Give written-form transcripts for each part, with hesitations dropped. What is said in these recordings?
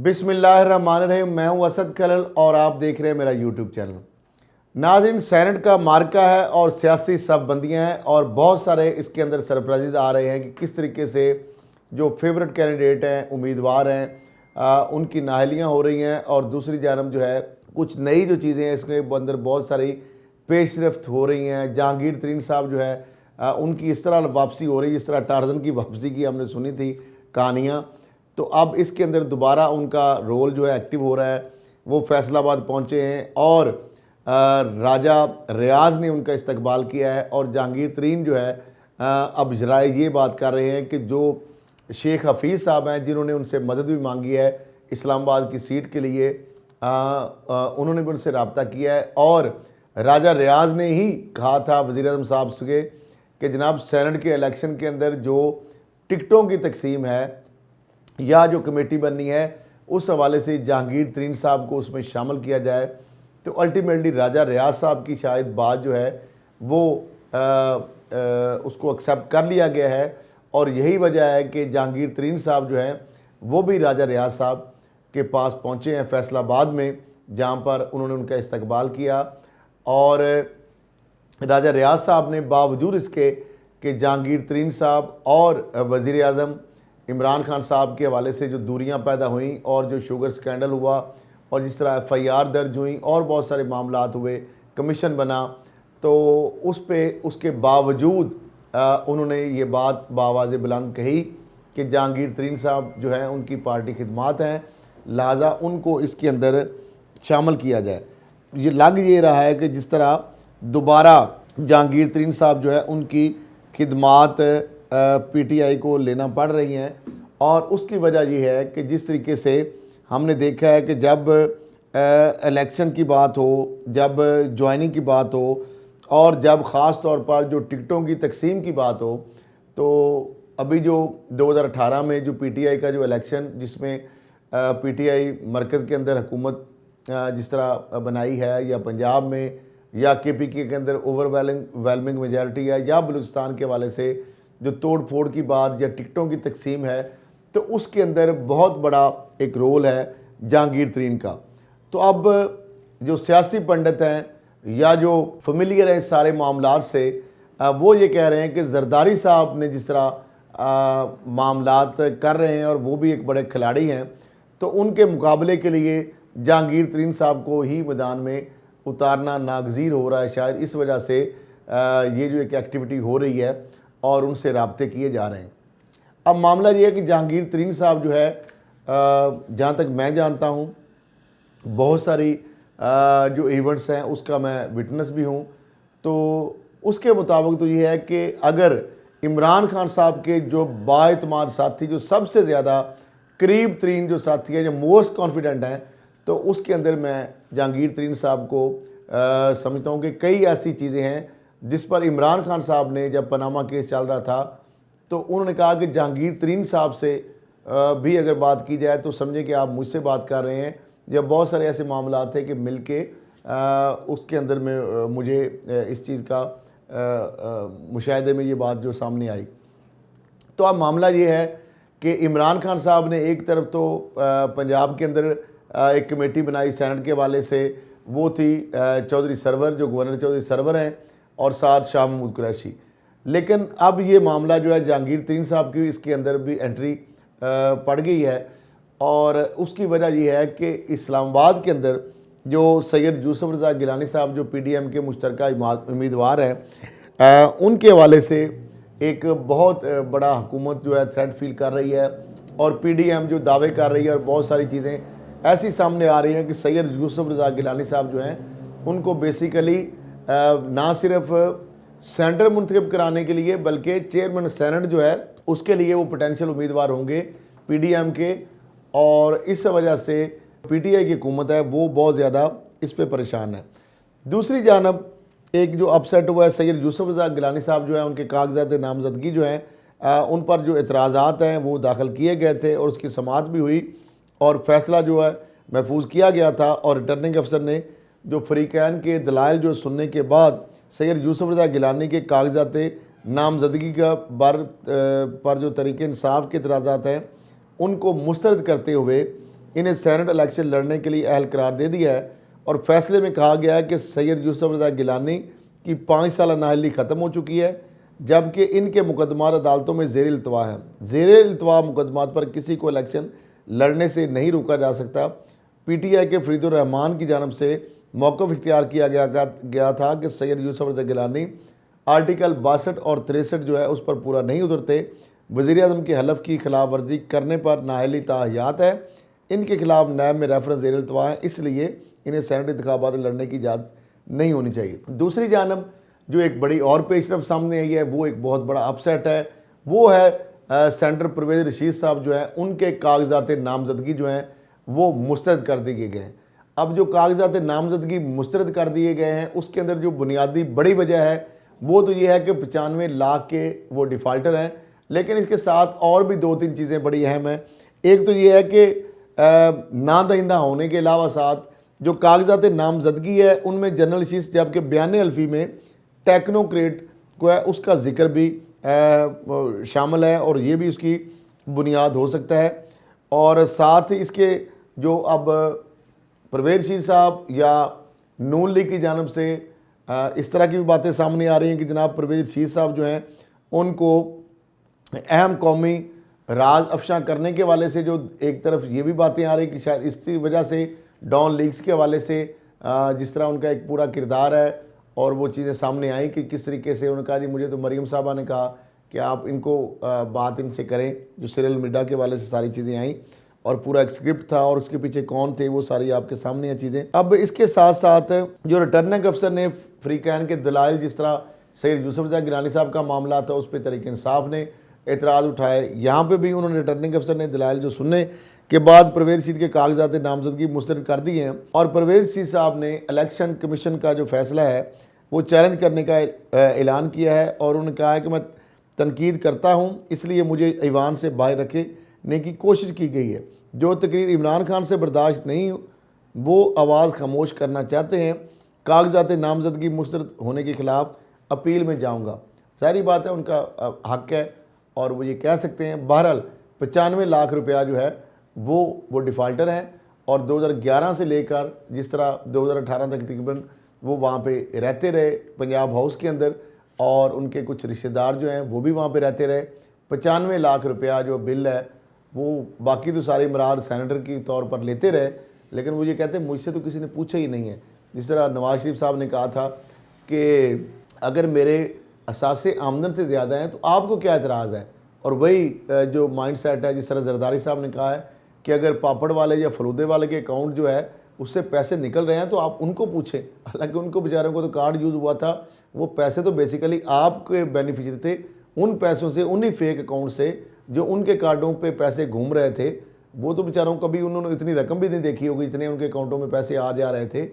बिस्मिल्लाहिर्रहमानिर्रहीम। मैं हूं असद खलल और आप देख रहे हैं मेरा यूट्यूब चैनल। नाज़रीन, सेनेट का मार्का है और सियासी सबबंदियाँ हैं और बहुत सारे इसके अंदर सरप्राइज आ रहे हैं कि किस तरीके से जो फेवरेट कैंडिडेट हैं, उम्मीदवार हैं, उनकी नाहलियाँ हो रही हैं और दूसरी जानब जो है कुछ नई जो चीज़ें हैं इसके अंदर बहुत सारी पेशरफ्त हो रही हैं। जहांगीर तरीन साहब जो है उनकी इस तरह वापसी हो रही है जिस तरह टार्जन की वापसी की हमने सुनी थी कहानियाँ। तो अब इसके अंदर दोबारा उनका रोल जो है एक्टिव हो रहा है। वो फैसलाबाद पहुँचे हैं और राजा रियाज ने उनका इस्तकबाल किया है और जहांगीर तरीन जो है अब ज़राए ये बात कर रहे हैं कि जो शेख हफीज़ साहब हैं जिन्होंने उनसे मदद भी मांगी है इस्लामाबाद की सीट के लिए, उन्होंने भी उनसे रब्ता किया है और राजा रियाज ने ही कहा था वज़ीर-ए-आज़म साहब से कि जनाब सेनेट के इलेक्शन के अंदर जो टिकटों की तकसीम है या जो कमेटी बननी है उस हवाले से जहांगीर तरीन साहब को उसमें शामिल किया जाए। तो अल्टीमेटली राजा रियाज साहब की शायद बात जो है वो उसको एक्सेप्ट कर लिया गया है और यही वजह है कि जहांगीर तरीन साहब जो हैं वो भी राजा रियाज साहब के पास पहुँचे हैं फैसलाबाद में, जहाँ पर उन्होंने उनका इस्तकबाल किया। और राजा रियाज साहब ने बावजूद इसके कि जहांगीर तरीन साहब और वज़ीर-ए-आज़म इमरान खान साहब के हवाले से जो दूरियां पैदा हुई और जो शुगर स्कैंडल हुआ और जिस तरह FIR दर्ज हुई और बहुत सारे मामलात हुए, कमीशन बना, तो उस पे उसके बावजूद उन्होंने ये बात बावाज़ बुलंद कही कि जहांगीर तरीन साहब जो हैं उनकी पार्टी खिदमात हैं, लिहाजा उनको इसके अंदर शामिल किया जाए। ये लग ये रहा है कि जिस तरह दोबारा जहांगीर तरीन साहब जो है उनकी खिदमात PTI को लेना पड़ रही हैं और उसकी वजह यह है कि जिस तरीके से हमने देखा है कि जब इलेक्शन की बात हो, जब ज्वाइनिंग की बात हो और जब ख़ास तौर पर जो टिकटों की तकसीम की बात हो, तो अभी जो 2018 में जो PTI का जो इलेक्शन जिसमें PTI मरकज़ के अंदर हुकूमत जिस तरह बनाई है या पंजाब में या KPK के अंदर ओवरवेलमिंग मेजॉरिटी है या बलूचिस्तान के हवाले से जो तोड़ फोड़ की बात या टिकटों की तकसीम है, तो उसके अंदर बहुत बड़ा एक रोल है जहांगीर तरीन का। तो अब जो सियासी पंडित हैं या जो फेमिलियर हैं इस सारे मामलात से, वो ये कह रहे हैं कि जरदारी साहब ने जिस तरह मामलात कर रहे हैं और वो भी एक बड़े खिलाड़ी हैं, तो उनके मुकाबले के लिए जहांगीर तरीन साहब को ही मैदान में उतारना नागज़ीर हो रहा है। शायद इस वजह से ये जो एक एक्टिविटी हो रही है और उनसे राब्ते किए जा रहे हैं। अब मामला ये है कि जहांगीर तरीन साहब जो है जहाँ तक मैं जानता हूँ बहुत सारी जो इवेंट्स हैं उसका मैं विटनेस भी हूँ, तो उसके मुताबिक तो ये है कि अगर इमरान खान साहब के जो बाएतमाद साथी, जो सबसे ज़्यादा करीब तरीन जो साथी हैं, जो मोस्ट कॉन्फिडेंट हैं, तो उसके अंदर मैं जहांगीर तरीन साहब को समझता हूँ कि कई ऐसी चीज़ें हैं जिस पर इमरान खान साहब ने जब पनामा केस चल रहा था तो उन्होंने कहा कि जहांगीर तरीन साहब से भी अगर बात की जाए तो समझें कि आप मुझसे बात कर रहे हैं। जब बहुत सारे ऐसे मामला थे कि मिल के उसके अंदर में मुझे इस चीज़ का मुशाहिदे में ये बात जो सामने आई। तो अब मामला ये है कि इमरान खान साहब ने एक तरफ तो पंजाब के अंदर एक कमेटी बनाई सेनेट के हवाले से, वो थी चौधरी सरवर, जो गवर्नर चौधरी सरवर हैं, और साथ शाह महमूद कुरैशी। लेकिन अब ये मामला जो है जहांगीर तरीन साहब की इसके अंदर भी एंट्री पड़ गई है और उसकी वजह यह है कि इस्लामाबाद के अंदर जो सैयद यूसुफ रज़ा गिलानी साहब जो PDM के मुश्तरका उम्मीदवार हैं, उनके हवाले से एक बहुत बड़ा हुकूमत जो है थ्रेट फील कर रही है और PDM जो दावे कर रही है और बहुत सारी चीज़ें ऐसी सामने आ रही हैं कि सैयद यूसुफ रज़ा गिलानी साहब जो हैं उनको बेसिकली ना सिर्फ सेंटर मुंतखब कराने के लिए बल्कि चेयरमैन सेनेट जो है उसके लिए वो पोटेंशियल उम्मीदवार होंगे PDM के, और इस वजह से PTI की हुकूमत है वो बहुत ज़्यादा इस पर परेशान है। दूसरी जानब एक जो अपसेट हुआ है सैयद यूसुफ रज़ा गिलानी साहब जो है उनके कागजात नामजदगी जो हैं उन पर जो एतराज़ात हैं वो दाखिल किए गए थे और उसकी समाअत भी हुई और फैसला जो है महफूज किया गया था और रिटर्निंग अफसर ने जो फरीकैन के दलाइल जो सुनने के बाद सैयद यूसुफ रज़ा गिलानी के कागजात नामजदगी का पर जो तरीके इंसाफ के एतराज़ात हैं उनको मुस्तरद करते हुए इन्हें सेनेट इलेक्शन लड़ने के लिए अहल करार दे दिया है और फैसले में कहा गया है कि सैयद यूसुफ रज़ा गिलानी की 5 साल नाअहली ख़त्म हो चुकी है, जबकि इनके मुकदमात अदालतों में ज़ेर इल्तवा हैं। ज़ेर इल्तवा मुकदमात पर किसी को इलेक्शन लड़ने से नहीं रोका जा सकता। PTI के फरीदुर रहमान की जानब से मौक़िफ़ इख्तियार किया गया था कि सैयद यूसुफ रज़ा गिलानी आर्टिकल 62 और 63 जो है उस पर पूरा नहीं उतरते। वज़ीर-ए-आज़म के हलफ की खिलाफ वर्जी करने पर नाअहली ताहयात है। इनके खिलाफ नैब में रेफरेंस ज़ेर इल्तवा है, इसलिए इन्हें सेनेट इंतखाबात लड़ने की इजाज़त नहीं होनी चाहिए। दूसरी जानब जो एक बड़ी और पेशरफ सामने आई है, वो एक बहुत बड़ा अपसेट है। वो है सेनेटर परवेज़ रशीद साहब जो है उनके कागजात नामजदगी जो हैं वो मुस्तरद कर दिए गए हैं। अब जो कागजात नामजदगी मुस्तरद कर दिए गए हैं उसके अंदर जो बुनियादी बड़ी वजह है वो तो ये है कि 95 लाख के वो डिफ़ाल्टर हैं, लेकिन इसके साथ और भी 2-3 चीज़ें बड़ी अहम हैं। एक तो ये है कि ना दहिंदा होने के अलावा साथ जो कागजात नामजदगी है उनमें जनरल शीस जबकि बयान अल्फी में टेक्नोक्रेट को है उसका जिक्र भी शामिल है और ये भी उसकी बुनियाद हो सकता है। और साथ ही इसके जो अब परवेज़ रशीद साहब या नून लीग की जानब से इस तरह की भी बातें सामने आ रही हैं कि जनाब परवेज़ रशीद साहब जो हैं उनको अहम कौमी राज अफशा करने के हवाले से जो एक तरफ ये भी बातें आ रही कि शायद इसकी वजह से डॉन लीग्स के हवाले से जिस तरह उनका एक पूरा किरदार है और वो चीज़ें सामने आई कि किस तरीके से उन्होंने कहा जी मुझे तो मरीम साहबा ने कहा कि आप इनको बात इनसे करें, जो सीरियल मीडिया के हवाले से सारी चीज़ें आई और पूरा एक स्क्रिप्ट था और उसके पीछे कौन थे वो सारी आपके सामने हैं चीज़ें। अब इसके साथ साथ जो रिटर्निंग अफसर ने फ्रीकैन के दलाइल जिस तरह सैयद यूसुफ रज़ा गिलानी साहब का मामला था उस पर तहरीक इंसाफ ने एतराज़ उठाए। यहाँ पर भी उन्होंने रिटर्निंग अफसर ने दलाइल जो सुनने के बाद परवेज़ रशीद के कागजात नामजदगी मुस्तरद कर दिए हैं और परवेज़ रशीद साहब ने इलेक्शन कमीशन का जो फैसला है वो चैलेंज करने का ऐलान किया है और उन्होंने कहा है कि मैं तनकीद करता हूँ, इसलिए मुझे ईवान से बाहर रखने की कोशिश की गई है। जो तकरीर इमरान खान से बर्दाश्त नहीं वो आवाज़ खामोश करना चाहते हैं। कागजात नामजदगी मुस्तरद होने के ख़िलाफ़ अपील में जाऊँगा। सारी बात है, उनका हक़ है और वो ये कह सकते हैं। बहरहाल 95 लाख रुपया जो है वो डिफ़ाल्टर हैं और 2011 से लेकर जिस तरह 2018 तक तकरीबन वो वहाँ पे रहते रहे पंजाब हाउस के अंदर और उनके कुछ रिश्तेदार जो हैं वो भी वहाँ पे रहते रहे। 95 लाख रुपया जो बिल है वो बाकी तो सारे इमरान सेनेटर की तौर पर लेते रहे, लेकिन वो ये कहते हैं मुझसे तो किसी ने पूछा ही नहीं है। जिस तरह नवाज शरीफ साहब ने कहा था कि अगर मेरे असासे आमदन से ज़्यादा हैं तो आपको क्या एतराज़ है, और वही जो माइंड सेट है जिस तरह जरदारी साहब ने कहा है कि अगर पापड़ वाले या फलूदे वाले के अकाउंट जो है उससे पैसे निकल रहे हैं तो आप उनको पूछें। हालांकि उनको बेचारों को तो कार्ड यूज़ हुआ था, वो पैसे तो बेसिकली आपके बेनिफिशियरी थे, उन पैसों से उन्हीं फेक अकाउंट से जो उनके कार्डों पे पैसे घूम रहे थे। वो तो बेचारों कभी उन्होंने इतनी रकम भी नहीं देखी होगी जितने उनके अकाउंटों में पैसे आ जा रहे थे।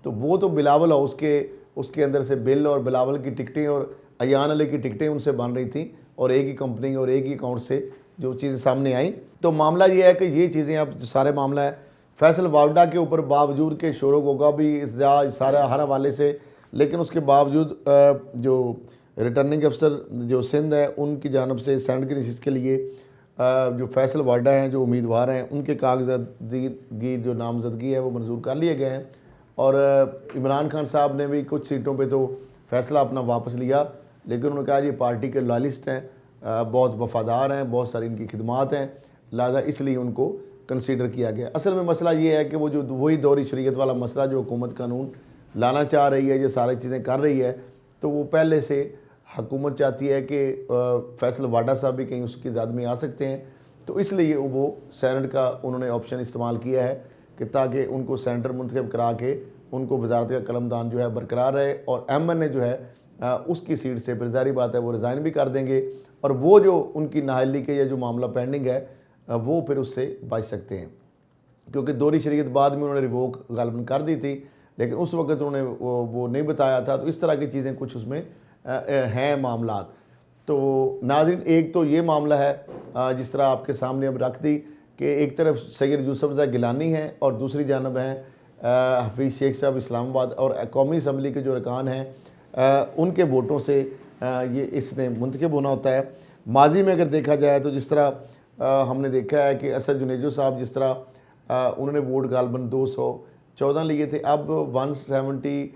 तो वो तो बिलावल हाउस के उसके अंदर से बिल और बिलावल की टिकटें और अयान अली की टिकटें उनसे बन रही थी और एक ही कंपनी और एक ही अकाउंट से जो चीज़ें सामने आई। तो मामला ये है कि ये चीज़ें अब सारे मामला है फैसल वावडा के ऊपर बावजूद के शोर होगा भी सारा हर हवाले से, लेकिन उसके बावजूद जो रिटर्निंग अफसर जो सिंध है उनकी जानब से सेनेट की नशिस्त के लिए जो फैसल वावडा हैं जो उम्मीदवार हैं उनके कागजात जो नामजदगी है वो मंजूर कर लिए गए हैं और इमरान खान साहब ने भी कुछ सीटों पे तो फैसला अपना वापस लिया, लेकिन उन्होंने कहा ये पार्टी के लॉयलिस्ट हैं, बहुत वफादार हैं, बहुत सारी इनकी खिदमात हैं, लिहाजा इसलिए उनको कंसीडर किया गया। असल में मसला ये है कि वो जो वही दौरी शरीयत वाला मसला जो हुकूमत कानून लाना चाह रही है, ये सारी चीज़ें कर रही है, तो वो पहले से हुकूमत चाहती है कि फैसल वाडा साहब भी कहीं उसकी ज़ाद में आ सकते हैं, तो इसलिए वो सेनेट का उन्होंने ऑप्शन इस्तेमाल किया है कि ताकि उनको सेनेटर मुंतखब करा के उनको वजारत का कलमदान जो है बरकरार रहे और MNA जो है उसकी सीट से फिर ज़ाहिर बात है वो रिज़ाइन भी कर देंगे और वो जो उनकी नाअहली के या जो मामला पेंडिंग है वो फिर उससे बच सकते हैं, क्योंकि दौरी शरीयत बाद में उन्होंने रिवोक गालबन कर दी थी, लेकिन उस वक्त उन्होंने वो नहीं बताया था। तो इस तरह की चीज़ें कुछ उसमें हैं मामलात। तो नाज़रीन एक तो ये मामला है जिस तरह आपके सामने अब रख दी कि एक तरफ सैयद यूसुफ रज़ा गिलानी है और दूसरी जानब हैं हफीज़ शेख साहब इस्लामाबाद और कौमी असम्बली के जो अरकान हैं उनके वोटों से ये इसने मुंतखब होना होता है। माजी में अगर देखा जाए तो जिस तरह हमने देखा है कि असद जुनेजो साहब जिस तरह उन्होंने वोट गालबन 214 लिए थे। अब 170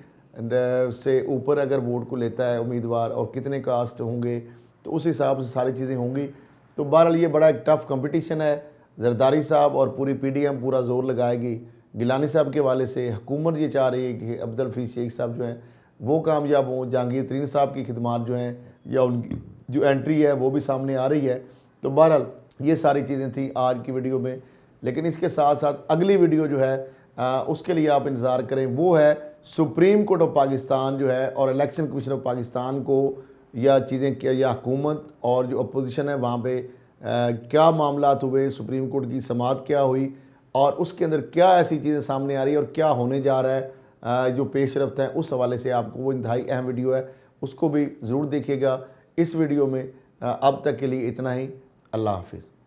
से ऊपर अगर वोट को लेता है उम्मीदवार और कितने कास्ट होंगे तो उस हिसाब से सारी चीज़ें होंगी। तो बहरहाल ये बड़ा एक टफ कंपटीशन है। जरदारी साहब और पूरी PDM पूरा जोर लगाएगी। गिलानी साहब के वाले से हुकूमत ये चाह रही है कि अब्दुल हफीज़ शेख साहब जो हैं वो कामयाब हों, जहांगीर तरीन साहब की खिदमात जो हैं या उनकी जो एंट्री है वो भी सामने आ रही है। तो बहरहाल ये सारी चीज़ें थी आज की वीडियो में। लेकिन इसके साथ साथ अगली वीडियो जो है उसके लिए आप इंतज़ार करें, वो है सुप्रीम कोर्ट ऑफ पाकिस्तान जो है और इलेक्शन कमीशन ऑफ पाकिस्तान को या चीज़ें क्या या हुकूमत और जो अपोजिशन है वहाँ पे क्या मामलात हुए, सुप्रीम कोर्ट की समाअत क्या हुई और उसके अंदर क्या ऐसी चीज़ें सामने आ रही है और क्या होने जा रहा है जो पेश रफ्त है, उस हवाले से आपको वो इंतहाई अहम वीडियो है, उसको भी ज़रूर देखिएगा। इस वीडियो में अब तक के लिए इतना ही। अल्लाह हाफिज़।